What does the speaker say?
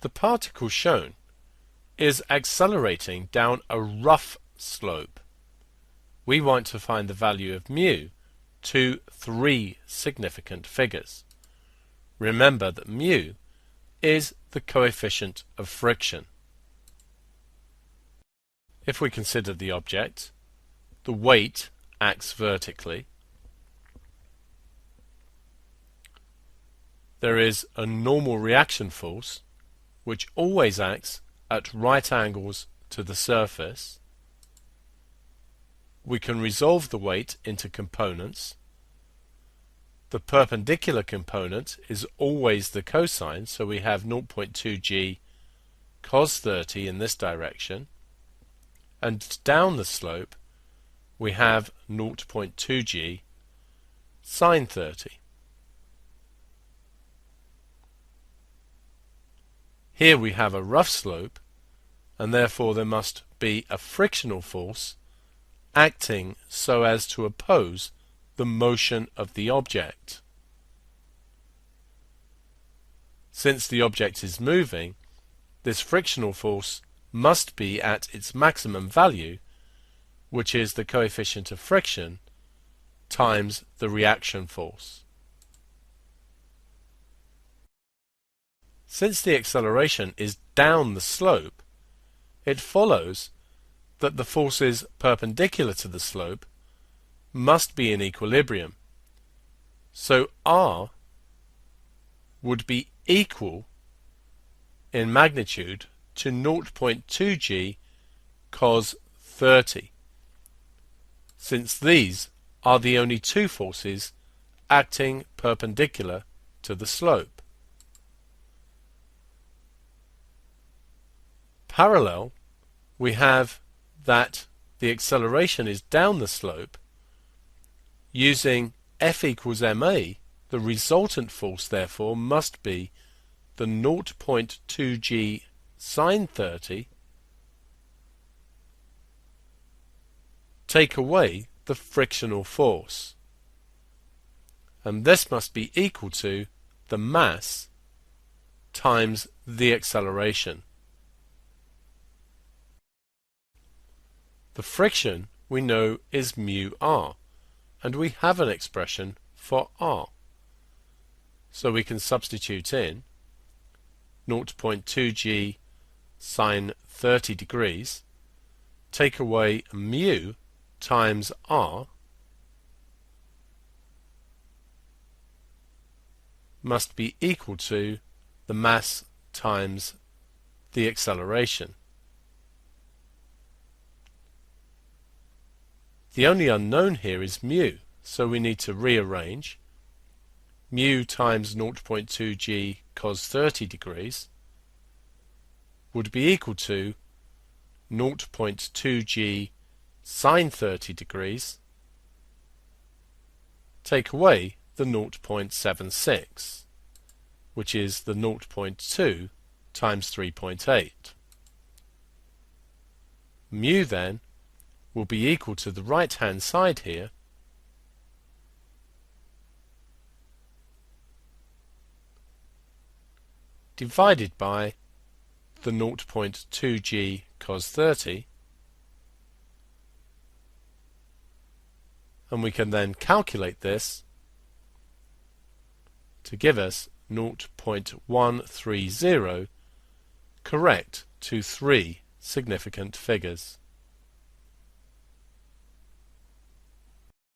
The particle shown is accelerating down a rough slope. We want to find the value of mu to 3 significant figures. Remember that mu is the coefficient of friction. If we consider the object, the weight acts vertically. There is a normal reaction force which always acts at right angles to the surface. We can resolve the weight into components. The perpendicular component is always the cosine, so we have 0.2g cos 30 in this direction, and down the slope we have 0.2g sine 30. Here we have a rough slope, and therefore there must be a frictional force acting so as to oppose the motion of the object. Since the object is moving, this frictional force must be at its maximum value, which is the coefficient of friction times the reaction force. Since the acceleration is down the slope, it follows that the forces perpendicular to the slope must be in equilibrium. So R would be equal in magnitude to 0.2g cos 30, since these are the only two forces acting perpendicular to the slope. Parallel, we have that the acceleration is down the slope. Using F equals ma, the resultant force therefore must be the 0.2g sine 30 take away the frictional force, and this must be equal to the mass times the acceleration. The friction we know is mu r, and we have an expression for r. So we can substitute in 0.2g sine 30 degrees, take away mu times r, must be equal to the mass times the acceleration. The only unknown here is mu, so we need to rearrange. Mu times 0.2g cos 30 degrees would be equal to 0.2g sine 30 degrees, take away the 0.76, which is the 0.2 times 3.8. Mu then will be equal to the right hand side here, divided by the 0.2g cos 30, and we can then calculate this to give us 0.130, correct to 3 significant figures.